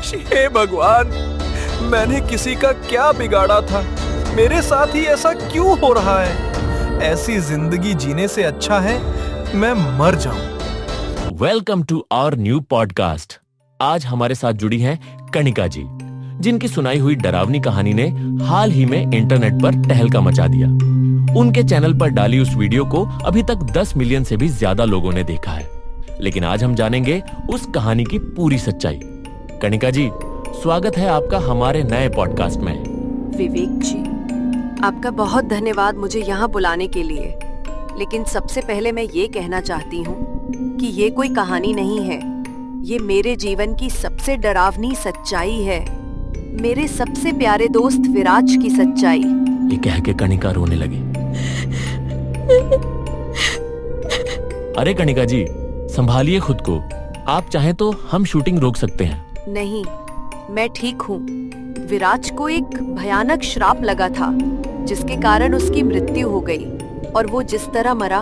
हे भगवान, मैंने किसी का क्या बिगाड़ा था? मेरे साथ ही ऐसा क्यों हो रहा है? ऐसी जिंदगी जीने से अच्छा है मैं मर जाऊं। Welcome to our new podcast. आज हमारे साथ जुड़ी हैं कणिका जी, जिनकी सुनाई हुई डरावनी कहानी ने हाल ही में इंटरनेट पर तहलका मचा दिया। उनके चैनल पर डाली उस वीडियो को अभी तक 10 मिलियन से भी ज्यादा लोगों ने देखा है। लेकिन आज हम जानेंगे उस कहानी की पूरी सच्चाई। कणिका जी, स्वागत है आपका हमारे नए पॉडकास्ट में। विवेक जी, आपका बहुत धन्यवाद मुझे यहाँ बुलाने के लिए। लेकिन सबसे पहले मैं ये कहना चाहती हूँ कि ये कोई कहानी नहीं है, ये मेरे जीवन की सबसे डरावनी सच्चाई है, मेरे सबसे प्यारे दोस्त विराज की सच्चाई। ये कह के कणिका रोने लगी। अरे कणिका जी, संभालिए खुद को। आप चाहें तो हम शूटिंग रोक सकते हैं। नहीं, मैं ठीक हूँ। विराज को एक भयानक श्राप लगा था जिसके कारण उसकी मृत्यु हो गई, और वो जिस तरह मरा,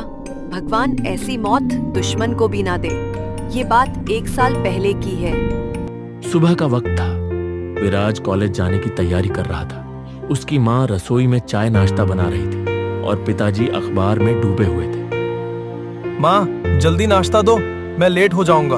भगवान ऐसी मौत दुश्मन को भी ना दे। ये बात 1 साल पहले की है। सुबह का वक्त था। विराज कॉलेज जाने की तैयारी कर रहा था। उसकी माँ रसोई में चाय नाश्ता बना रही थी और पिताजी अखबार में डूबे हुए थे। माँ, जल्दी नाश्ता दो, मैं लेट हो जाऊंगा।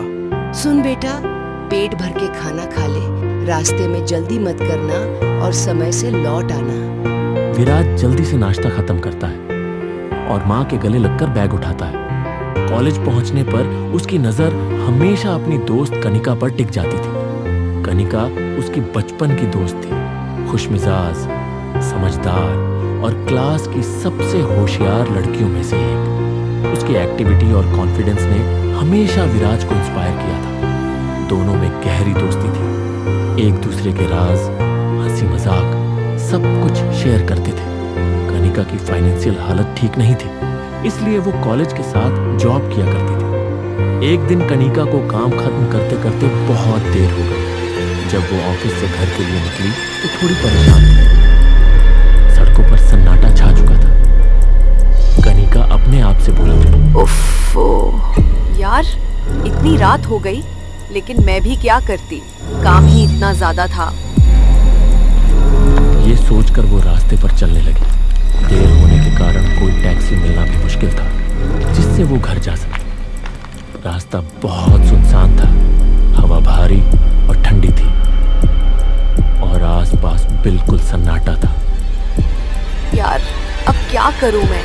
सुन बेटा, पेट भर के खाना खा ले, रास्ते में जल्दी मत करना और समय से लौट आना। विराज जल्दी से नाश्ता खत्म करता है और माँ के गले लगकर बैग उठाता है। कॉलेज पहुंचने पर उसकी नजर हमेशा अपनी दोस्त कणिका पर टिक जाती थी। कणिका उसकी बचपन की दोस्त थी, खुशमिजाज, समझदार और क्लास की सबसे होशियार लड़कियों में से एक। उसकी एक्टिविटी और कॉन्फिडेंस ने हमेशा विराज को इंस्पायर किया था। दोनों में गहरी दोस्ती थी, एक दूसरे के राज, हंसी मजाक सब कुछ शेयर करते थे। कणिका की फाइनेंशियल हालत ठीक नहीं थी, इसलिए वो कॉलेज के साथ जॉब किया करती थी। एक दिन कणिका को काम खत्म करते करते बहुत देर हो गई। जब वो ऑफिस से घर के लिए निकली तो थोड़ी परेशान थी। सड़कों पर सन्नाटा छा चुका था। कणिका अपने आप से बोली, उफ़्फ़ो, यार इतनी रात हो गई, लेकिन मैं भी क्या करती, काम ही इतना ज्यादा था। ये सोचकर वो रास्ते पर चलने लगी। देर होने के कारण कोई टैक्सी मिलना भी मुश्किल था जिससे वो घर जा सके। रास्ता बहुत सुनसान था, हवा भारी और ठंडी थी और आसपास बिल्कुल सन्नाटा था। यार अब क्या करूं मैं?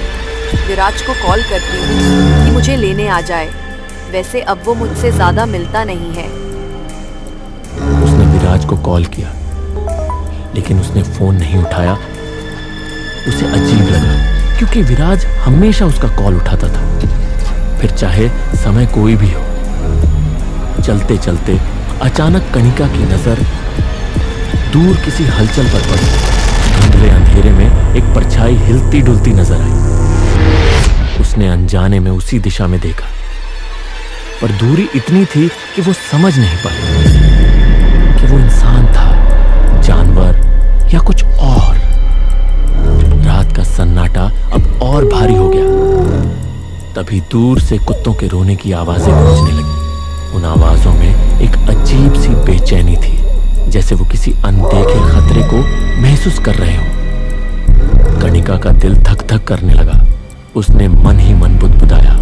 विराज को कॉल करती हूँ कि मुझे लेने आ जाए। वैसे अब वो मुझसे ज्यादा मिलता नहीं है। उसने विराज को कॉल किया, लेकिन उसने फोन नहीं उठाया। उसे अजीब लगा, क्योंकि विराज हमेशा उसका कॉल उठाता था, फिर चाहे समय कोई भी हो। चलते चलते अचानक कणिका की नजर दूर किसी हलचल पर पड़ी। धुंधले अंधेरे में एक परछाई हिलती डुलती नजर आई। उसने अनजाने में उसी दिशा में देखा, पर दूरी इतनी थी कि वो समझ नहीं पाई कि वो इंसान था, जानवर या कुछ और। रात का सन्नाटा अब और भारी हो गया। तभी दूर से कुत्तों के रोने की आवाजें गूंजने लगी। उन आवाजों में एक अजीब सी बेचैनी थी, जैसे वो किसी अनदेखे खतरे को महसूस कर रहे हो। कणिका का दिल धक धक करने लगा। उसने मन ही मन बुदबुदाया,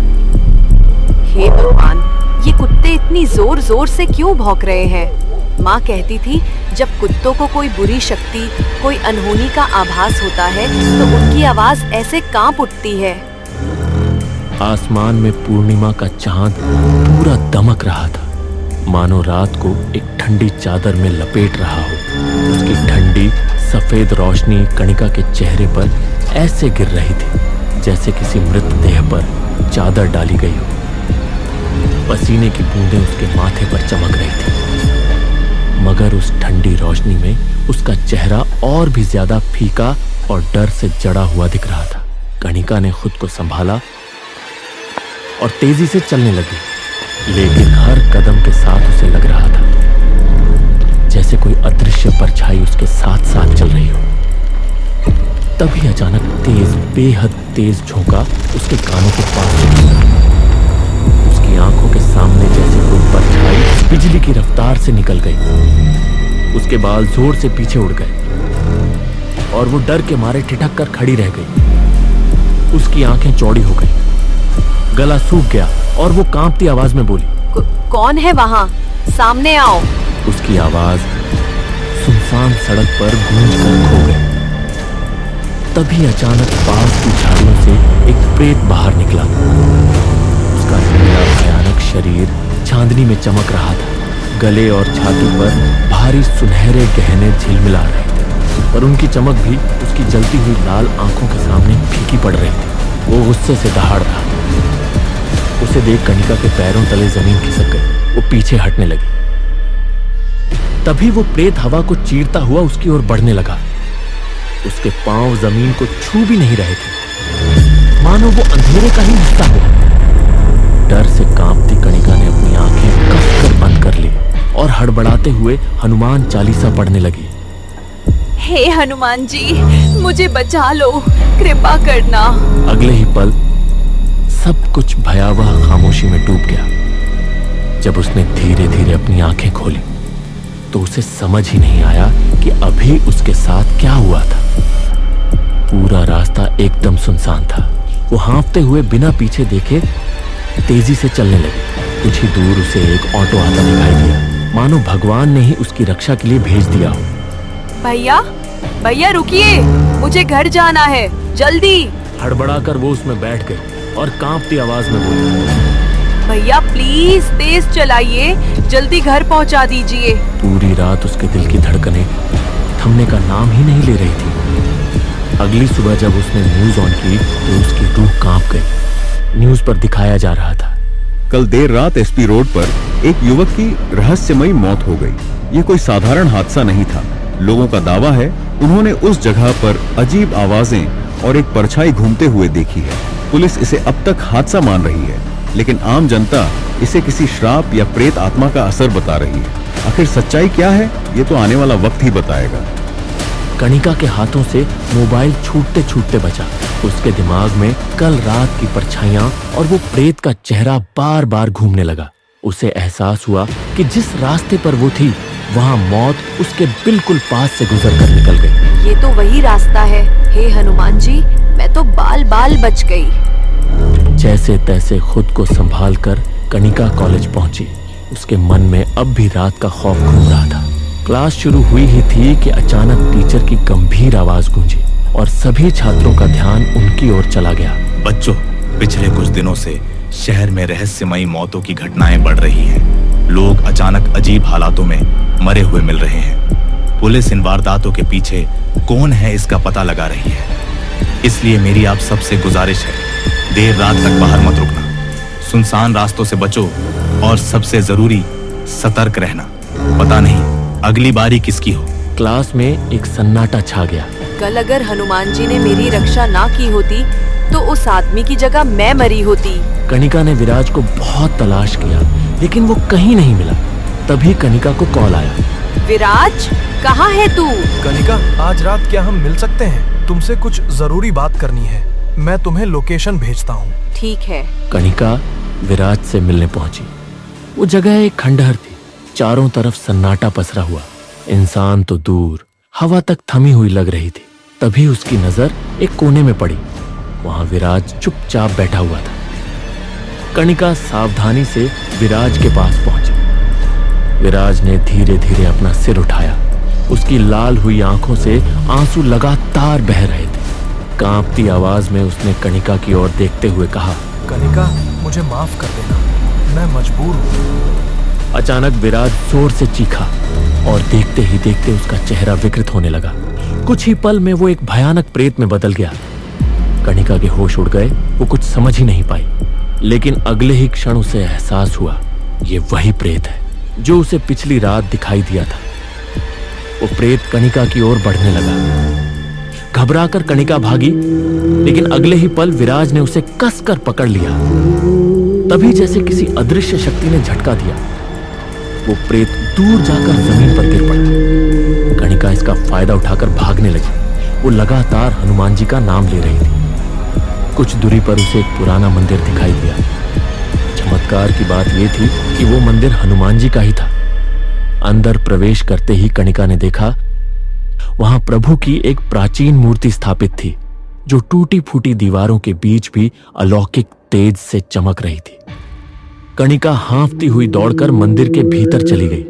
हे भगवान, ये कुत्ते इतनी जोर जोर से क्यों भौंक रहे हैं? माँ कहती थी जब कुत्तों को कोई बुरी शक्ति, कोई अनहोनी का आभास होता है तो उनकी आवाज ऐसे कांप उठती है। आसमान में पूर्णिमा का चांद पूरा दमक रहा था, मानो रात को एक ठंडी चादर में लपेट रहा हो। उसकी ठंडी सफेद रोशनी कणिका के चेहरे पर ऐसे गिर रही थी जैसे किसी मृतदेह पर चादर डाली गई हो। पसीने की बूंदें उसके माथे पर चमक रही थी, मगर उस ठंडी रोशनी में उसका चेहरा और भी ज्यादा फीका और डर से जड़ा हुआ दिख रहा था। कणिका ने खुद को संभाला और तेजी से चलने लगी, लेकिन हर कदम के साथ उसे लग रहा था जैसे कोई अदृश्य परछाई उसके साथ साथ चल रही हो। तभी अचानक तेज, बेहद तेज झोंका उसके कानों के पास से गुजरा। उसकी आंखों के सामने जैसे कोई परछाई बिजली की रफ्तार से निकल गई। उसके बाल जोर से पीछे उड़ गए और वो डर के मारे ठिठक कर खड़ी रह गई। उसकी आंखें चौड़ी हो गई, गला सूख गया और वो कांपती आवाज में बोली, कौन है वहां? सामने आओ। उसकी आवाज सुनसान सड़क पर गूंज कर खो गई। तभी अचानक पास की झाड़ियों से एक प्रेत बाहर निकला। उसका नीला भयानक शरीर चांदनी में चमक रहा था। गले और छाती पर भारी सुनहरे गहने झिलमिला रहे थे, पर उनकी चमक भी उसकी जलती हुई लाल आंखों के सामने फीकी पड़ रही थी। वो गुस्से से दहाड़ रहा था। उसे देख कनिका के पैरों तले जमीन खिसक गई। वो पीछे हटने लगी। तभी वो प्रेत हवा को चीरता हुआ उसकी ओर बढ़ने लगा। उसके पांव जमीन को छू भी नहीं रहे थे, मानो वो अंधेरे का ही हिस्सा हो। डर से कांपती कनिका ने अपनी आंखें कसकर बंद कर ली और हड़बड़ाते हुए हनुमान चालीसा पढ़ने लगी। हे हनुमान जी, मुझे बचा लो, कृपा करना। अगले ही पल सब कुछ भयावह खामोशी में डूब गया। जब उसने धीरे धीरे अपनी आंखें खोली तो उसे समझ ही नहीं आया कि अभी उसके साथ क्या हुआ था। पूरा रास्ता एकदम सुनसान था। वो हाँफते हुए बिना पीछे देखे तेजी से चलने लगी। कुछ ही दूर उसे एक ऑटो आता दिखाई दिया, मानो भगवान ने ही उसकी रक्षा के लिए भेज दिया हो। भैया, भैया रुकिए, मुझे घर जाना है, जल्दी। हड़बड़ाकर वो उसमें बैठ गई और कांपती आवाज में बोली, भैया प्लीज तेज चलाइए, जल्दी घर पहुंचा दीजिए। पूरी रात उसके दिल की धड़कनें थमने का नाम ही नहीं ले रही थी। अगली सुबह जब उसने न्यूज ऑन की तो उसकी रूह कांप गई। न्यूज पर दिखाया जा रहा था, कल देर रात एसपी रोड पर एक युवक की रहस्यमयी मौत हो गई। ये कोई साधारण हादसा नहीं था। लोगों का दावा है उन्होंने उस जगह पर अजीब आवाजें और एक परछाई घूमते हुए देखी है। पुलिस इसे अब तक हादसा मान रही है, लेकिन आम जनता इसे किसी श्राप या प्रेत आत्मा का असर बता रही है। आखिर सच्चाई क्या है, ये तो आने वाला वक्त ही बताएगा। कनिका के हाथों से मोबाइल छूटते छूटते बचा। उसके दिमाग में कल रात की परछाइयां और वो प्रेत का चेहरा बार बार घूमने लगा। उसे एहसास हुआ कि जिस रास्ते पर वो थी वहां मौत उसके बिल्कुल पास से गुजर कर निकल गई। ये तो वही रास्ता है। हे हनुमान जी, मैं तो बाल बाल बच गई। जैसे तैसे खुद को संभाल कर कनिका कॉलेज पहुंची। उसके मन में अब भी रात का खौफ घूम रहा था। क्लास शुरू हुई ही थी कि अचानक टीचर की गंभीर आवाज गूंजी और सभी छात्रों का ध्यान उनकी ओर चला गया। बच्चों, पिछले कुछ दिनों से शहर में रहस्यमयी मौतों की घटनाएं बढ़ रही हैं। लोग अचानक अजीब हालातों में मरे हुए मिल रहे हैं। पुलिस इन वारदातों के पीछे कौन है इसका पता लगा रही है। इसलिए मेरी आप सबसे गुजारिश है, देर रात तक बाहर मत रुकना, सुनसान रास्तों से बचो और सबसे जरूरी सतर्क रहना। पता नहीं अगली बारी किसकी हो। क्लास में एक सन्नाटा छा गया। कल अगर हनुमान जी ने मेरी रक्षा ना की होती तो उस आदमी की जगह मैं मरी होती। कनिका ने विराज को बहुत तलाश किया, लेकिन वो कहीं नहीं मिला। तभी कनिका को कॉल आया। विराज, कहाँ है तू? कनिका, आज रात क्या हम मिल सकते हैं? तुमसे कुछ जरूरी बात करनी है। मैं तुम्हें लोकेशन भेजता हूँ। ठीक है। कनिका विराज से मिलने पहुंची। वो जगह एक खंडहर थी। चारों तरफ सन्नाटा पसरा हुआ। इंसान तो दूर, हवा तक थमी हुई लग रही थी। तभी उसकी नजर एक कोने में पड़ी। वहां विराज चुपचाप बैठा हुआ था। कनिका सावधानी से विराज के पास पहुंची। विराज ने धीरे धीरे अपना सिर उठाया। उसकी लाल हुई आंखों से आंसू लगातार बह रहे थे। कांपती आवाज में उसने कनिका की ओर देखते हुए कहा, कनिका, मुझे माफ कर देना, मैं मजबूर हूँ। अचानक विराज जोर से चीखा और देखते ही देखते उसका चेहरा विकृत होने लगा। कुछ ही पल में वो एक भयानक प्रेत में बदल गया। कनिका के होश उड़ गए। वो कुछ समझ ही नहीं पाई, लेकिन अगले ही क्षण उसे एहसास हुआ ये वही प्रेत है जो उसे पिछली रात दिखाई दिया था। वो प्रेत कनिका की ओर बढ़ने लगा। घबराकर कनिका भागी, लेकिन अगले ही पल विराज ने उसे कसकर पकड़ लिया। तभी जैसे किसी अदृश्य शक्ति ने झटका दिया, वो प्रेत दूर जाकर जमीन पर गिर पड़ा। कनिका इसका फायदा उठाकर भागने लगी। वो लगातार हनुमान जी का नाम ले रही थी। कुछ दूरी पर उसे एक पुराना मंदिर दिखाई दिया। चमत्कार की बात यह थी कि वो मंदिर हनुमान जी का ही था। अंदर प्रवेश करते ही कणिका ने देखा वहां प्रभु की एक प्राचीन मूर्ति स्थापित थी जो टूटी फूटी दीवारों के बीच भी अलौकिक तेज से चमक रही थी। कणिका हांफती हुई दौड़कर मंदिर के भीतर चली गई।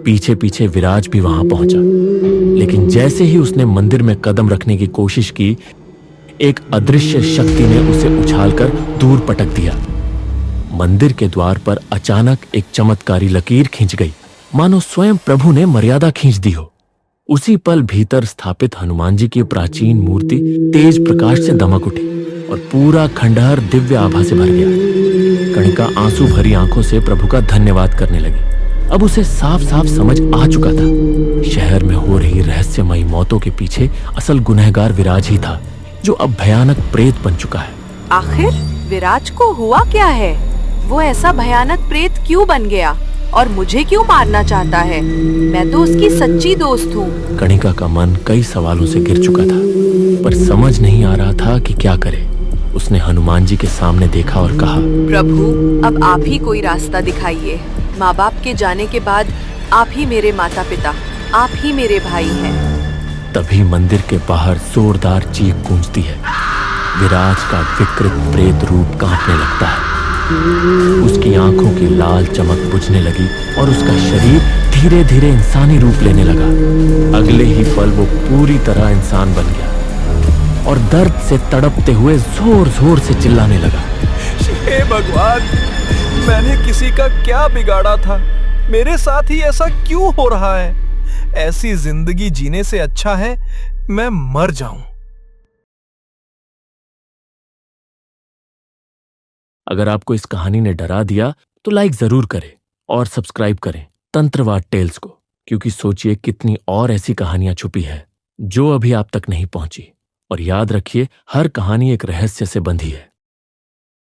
पीछे पीछे विराज भी वहां पहुंचा, लेकिन जैसे ही उसने मंदिर में कदम रखने की कोशिश की, एक अदृश्य शक्ति ने उसे उछालकर दूर पटक दिया। मंदिर के द्वार पर अचानक एक चमत्कारी लकीर खींच गई, मानो स्वयं प्रभु ने मर्यादा खींच दी हो। उसी पल भीतर स्थापित हनुमान जी की प्राचीन मूर्ति तेज प्रकाश से दमक उठी और पूरा खंडहर दिव्य आभा से भर गया। कणिका आंसू भरी आंखों से प्रभु का धन्यवाद करने लगी। अब उसे साफ साफ समझ आ चुका था, शहर में हो रही रहस्यमयी मौतों के पीछे असल गुनहगार विराज ही था, जो अब भयानक प्रेत बन चुका है। आखिर विराज को हुआ क्या है? वो ऐसा भयानक प्रेत क्यों बन गया और मुझे क्यों मारना चाहता है? मैं तो उसकी सच्ची दोस्त हूँ। कणिका का मन कई सवालों से घिर चुका था, पर समझ नहीं आ रहा था कि क्या करे। उसने हनुमान जी के सामने देखा और कहा, प्रभु, अब आप ही कोई रास्ता दिखाइए। माँ बाप के जाने के बाद आप ही मेरे माता पिता, आप ही मेरे भाई हैं। तभी मंदिर के बाहर जोरदार चीख गूंजती है। विराज का विकृत प्रेत रूप कांपने लगता है। उसकी आंखों की लाल चमक बुझने लगी और उसका शरीर धीरे धीरे इंसानी रूप लेने लगा। अगले ही पल वो पूरी तरह इंसान बन गया और दर्द से तड़पते हुए जोर जोर से चिल्लाने लगा। हे भगवान, मैंने किसी का क्या बिगाड़ा था? मेरे साथ ही ऐसा क्यों हो रहा है? ऐसी जिंदगी जीने से अच्छा है मैं मर जाऊं। अगर आपको इस कहानी ने डरा दिया तो लाइक जरूर करें और सब्सक्राइब करें तंत्रवाद टेल्स को, क्योंकि सोचिए कितनी और ऐसी कहानियां छुपी है जो अभी आप तक नहीं पहुंची। और याद रखिए, हर कहानी एक रहस्य से बंधी है।